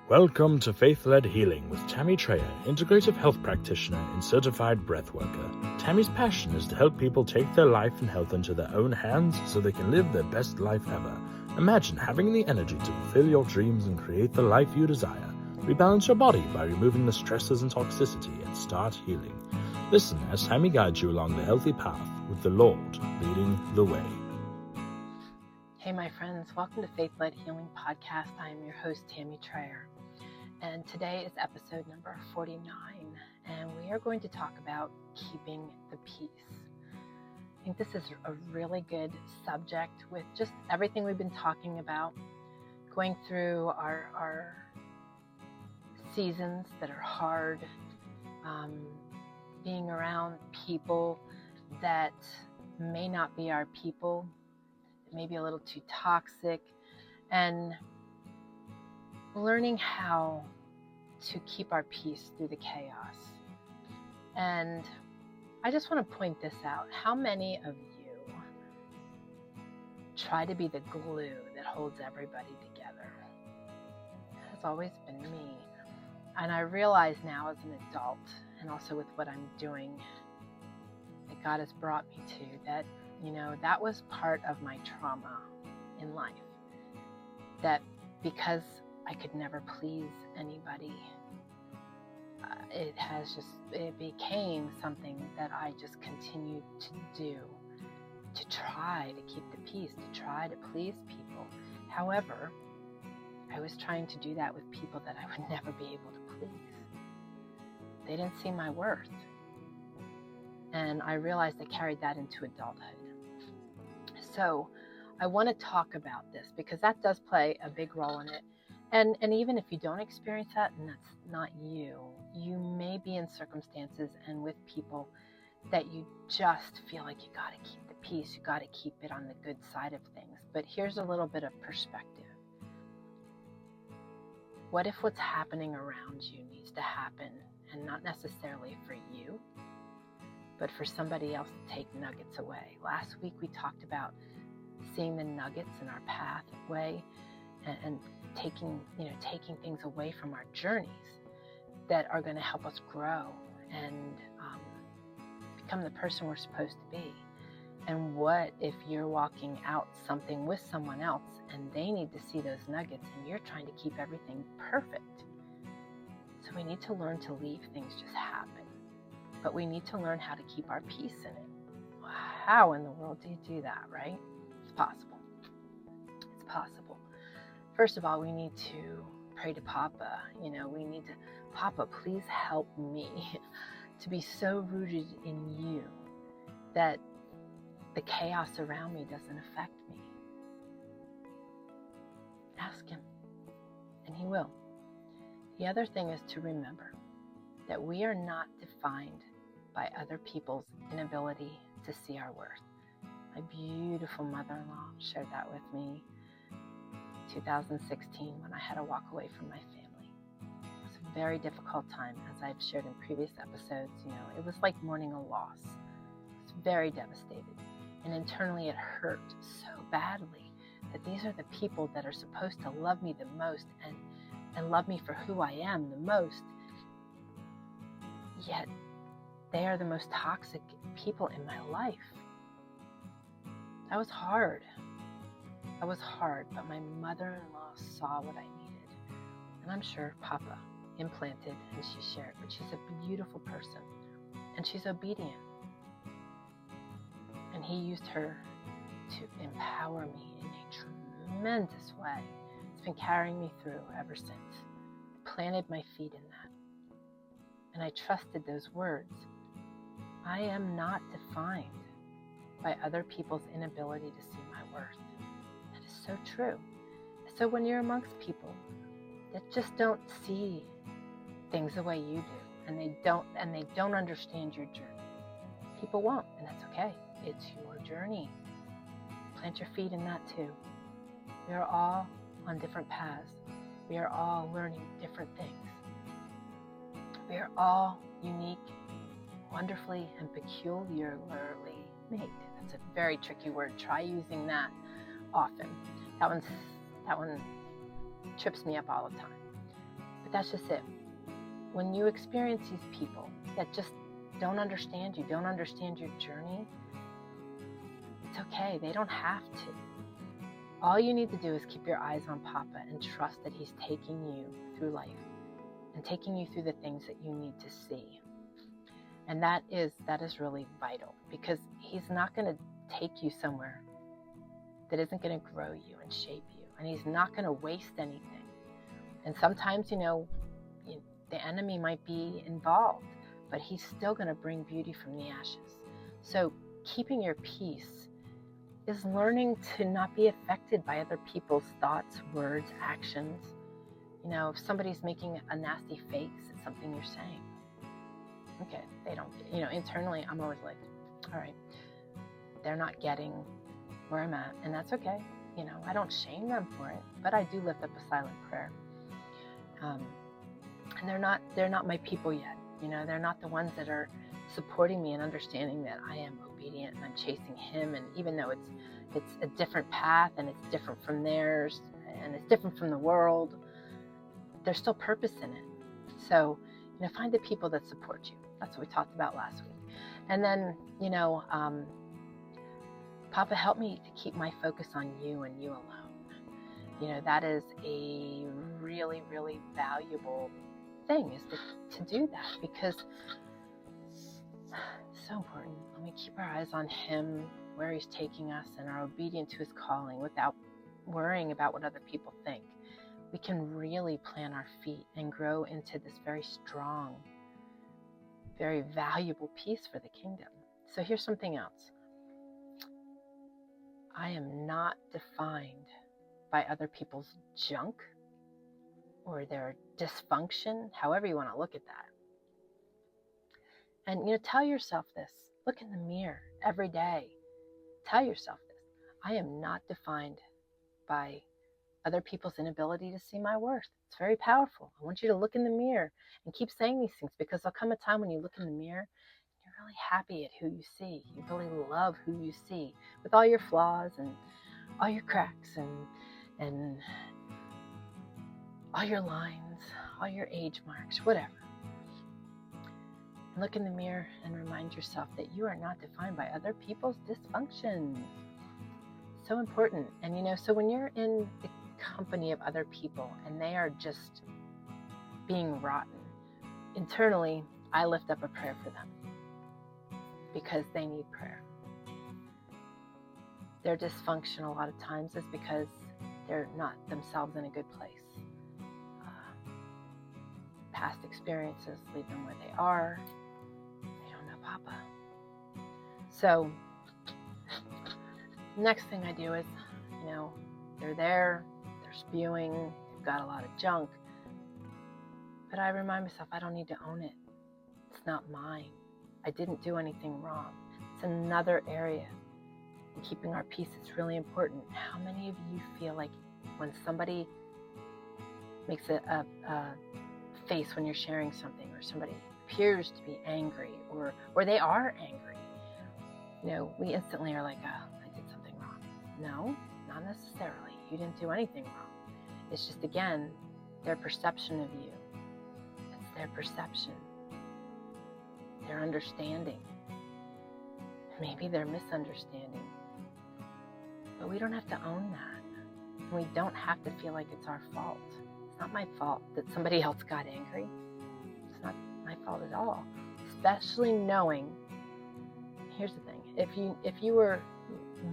Welcome to Faith-Led Healing with Tammy Treyer, integrative health practitioner and certified breathworker. Tammy's passion is to help people take their life and health into their own hands so they can live their best life ever. Imagine having the energy to fulfill your dreams and create the life you desire. Rebalance your body by removing the stresses and toxicity and start healing. Listen as Tammy guides you along the healthy path with the Lord leading the way. Hey, my friends, welcome to Faith-Led Healing Podcast. I am your host, Tammy Treyer, and today is episode number 49, and we are going to talk about keeping the peace. I think this is a really good subject with just everything we've been talking about, going through our seasons that are hard, being around people that may not be our people, maybe a little too toxic, and learning how to keep our peace through the chaos. And I just want to point this out. How many of you try to be the glue that holds everybody together? It has always been me. And I realize now as an adult, and also with what I'm doing, that God has brought me to, that that was part of my trauma in life. That because I could never please anybody, it became something that I just continued to do, to try to keep the peace, to try to please people. However, I was trying to do that with people that I would never be able to please. They didn't see my worth. And I realized I carried that into adulthood. So I want to talk about this because that does play a big role in it. And even if you don't experience that, and that's not you, you may be in circumstances and with people that you just feel like you got to keep the peace, you got to keep it on the good side of things. But here's a little bit of perspective. What if what's happening around you needs to happen, and not necessarily for you, but for somebody else to take nuggets away? Last week we talked about seeing the nuggets in our pathway and taking things away from our journeys that are going to help us grow and become the person we're supposed to be. And what if you're walking out something with someone else and they need to see those nuggets and you're trying to keep everything perfect? So we need to learn to leave things just happen. But we need to learn how to keep our peace in it. How in the world do you do that, right? It's possible. It's possible. First of all, we need to pray to Papa. We need to, Papa, please help me to be so rooted in you that the chaos around me doesn't affect me. Ask him, and he will. The other thing is to remember that we are not defined by other people's inability to see our worth. My beautiful mother-in-law shared that with me in 2016 when I had to walk away from my family. It was a very difficult time, as I've shared in previous episodes. It was like mourning a loss. I was very devastated. And internally it hurt so badly that these are the people that are supposed to love me the most and love me for who I am the most. Yet they are the most toxic people in my life. That was hard. But my mother-in-law saw what I needed. And I'm sure Papa implanted and she shared, but she's a beautiful person and she's obedient. And he used her to empower me in a tremendous way. It's been carrying me through ever since. Planted my feet in that. And I trusted those words. I am not defined by other people's inability to see my worth. That is so true. So when you're amongst people that just don't see things the way you do, and they don't understand your journey, people won't, and that's okay. It's your journey. Plant your feet in that too. We are all on different paths. We are all learning different things. We are all unique, wonderfully and peculiarly made. That's a very tricky word. Try using that often. That one trips me up all the time. But that's just it. When you experience these people that just don't understand you, don't understand your journey, it's okay. They don't have to. All you need to do is keep your eyes on Papa and trust that he's taking you through life and taking you through the things that you need to see. And that is really vital, because he's not going to take you somewhere that isn't going to grow you and shape you. And he's not going to waste anything. And sometimes, the enemy might be involved, but he's still going to bring beauty from the ashes. So keeping your peace is learning to not be affected by other people's thoughts, words, actions. If somebody's making a nasty face at something you're saying, okay, they don't, internally I'm always like, all right, they're not getting where I'm at, and that's okay. I don't shame them for it, but I do lift up a silent prayer. And they're not my people yet. They're not the ones that are supporting me and understanding that I am obedient and I'm chasing him. And even though it's a different path and it's different from theirs and it's different from the world, there's still purpose in it. So, find the people that support you. That's what we talked about last week. And then, Papa, help me to keep my focus on you and you alone. That is a really, really valuable thing, is to do that, because it's so important. When we keep our eyes on him, where he's taking us, and are obedient to his calling without worrying about what other people think, we can really plant our feet and grow into this very strong, very valuable piece for the kingdom. So here's something else. I am not defined by other people's junk or their dysfunction, however you want to look at that. And, tell yourself this. Look in the mirror every day. Tell yourself this. I am not defined by other people's inability to see my worth. It's very powerful. I want you to look in the mirror and keep saying these things, because there'll come a time when you look in the mirror and you're really happy at who you see. You really love who you see, with all your flaws and all your cracks and all your lines, all your age marks, whatever. Look in the mirror and remind yourself that you are not defined by other people's dysfunctions. So important. And so when you're in the company of other people and they are just being rotten, internally I lift up a prayer for them, because they need prayer. Their dysfunction a lot of times is because they're not themselves in a good place. Past experiences leave them where they are. They don't know Papa. So next thing I do is, they're there, they're spewing, they've got a lot of junk. But I remind myself, I don't need to own it. It's not mine. I didn't do anything wrong. It's another area. And keeping our peace is really important. How many of you feel like when somebody makes a face when you're sharing something, or somebody appears to be angry, or they are angry, we instantly are like, I did something wrong. No, not necessarily. You didn't do anything wrong. It's just, again, their perception of you. It's their perception, their understanding, maybe their misunderstanding. But we don't have to own that. We don't have to feel like it's our fault. It's not my fault that somebody else got angry. It's not my fault at all. Especially knowing, here's the thing, if you were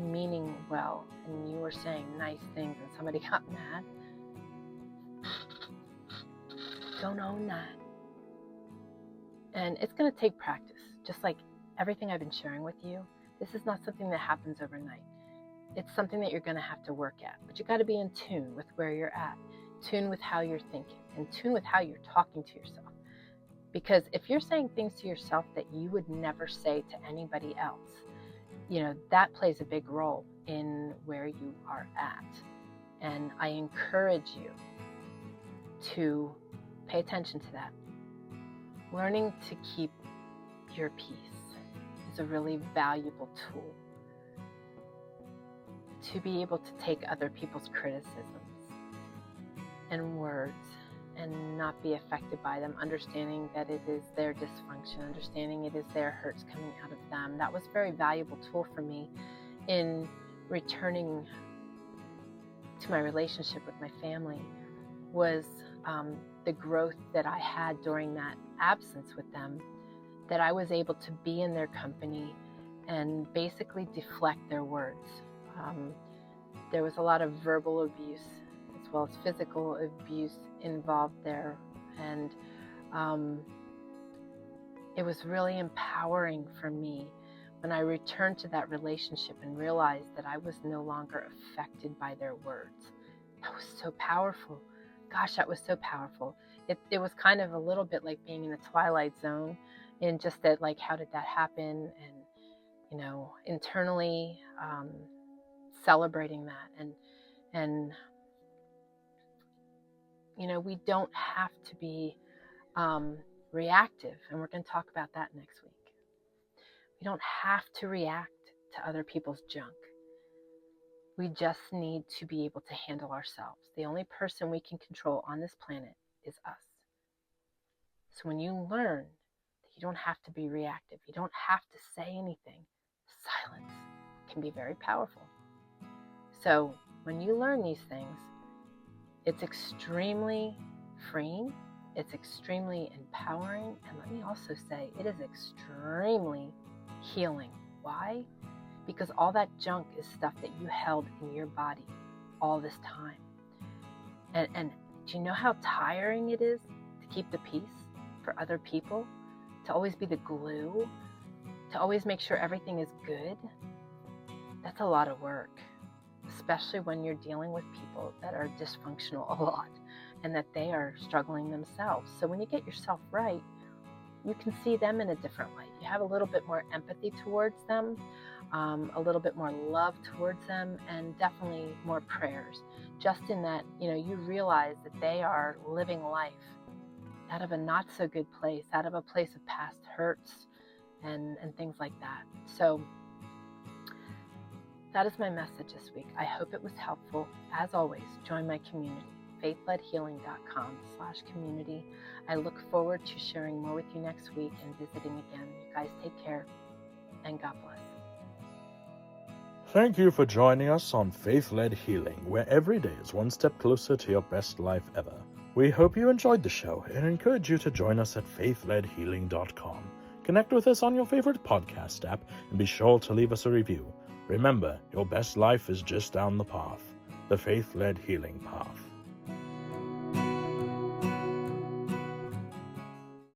meaning well and you were saying nice things and somebody got mad, don't own that. And it's going to take practice. Just like everything I've been sharing with you, this is not something that happens overnight. It's something that you're going to have to work at. But you got to be in tune with where you're at, tune with how you're thinking, and tune with how you're talking to yourself. Because if you're saying things to yourself that you would never say to anybody else, that plays a big role in where you are at. And I encourage you to pay attention to that. Learning to keep your peace is a really valuable tool to be able to take other people's criticisms and words and not be affected by them, understanding that it is their dysfunction, understanding it is their hurts coming out of them. That was a very valuable tool for me in returning to my relationship with my family, was the growth that I had during that absence with them, that I was able to be in their company and basically deflect their words. There was a lot of verbal abuse as well as physical abuse involved there, and it was really empowering for me when I returned to that relationship and realized that I was no longer affected by their words. That was so powerful. Gosh, that was so powerful. It was kind of a little bit like being in the twilight zone, and just that, like, how did that happen? And, internally celebrating that. And we don't have to be reactive. And we're going to talk about that next week. We don't have to react to other people's junk. We just need to be able to handle ourselves. The only person we can control on this planet is us. So when you learn that you don't have to be reactive, you don't have to say anything, silence can be very powerful. So when you learn these things, it's extremely freeing, it's extremely empowering, and let me also say, it is extremely healing. Why? Because all that junk is stuff that you held in your body all this time. And do you know how tiring it is to keep the peace for other people? To always be the glue? To always make sure everything is good? That's a lot of work, especially when you're dealing with people that are dysfunctional a lot and that they are struggling themselves. So when you get yourself right, you can see them in a different light. You have a little bit more empathy towards them, a little bit more love towards them, and definitely more prayers. Just in that, you realize that they are living life out of a not so good place, out of a place of past hurts and things like that. So that is my message this week. I hope it was helpful. As always, join my community, faithledhealing.com/community. I look forward to sharing more with you next week and visiting again. You guys take care, and God bless. Thank you for joining us on Faith-Led Healing, where every day is one step closer to your best life ever. We hope you enjoyed the show and encourage you to join us at faithledhealing.com. Connect with us on your favorite podcast app and be sure to leave us a review. Remember, your best life is just down the path, the Faith-Led Healing path.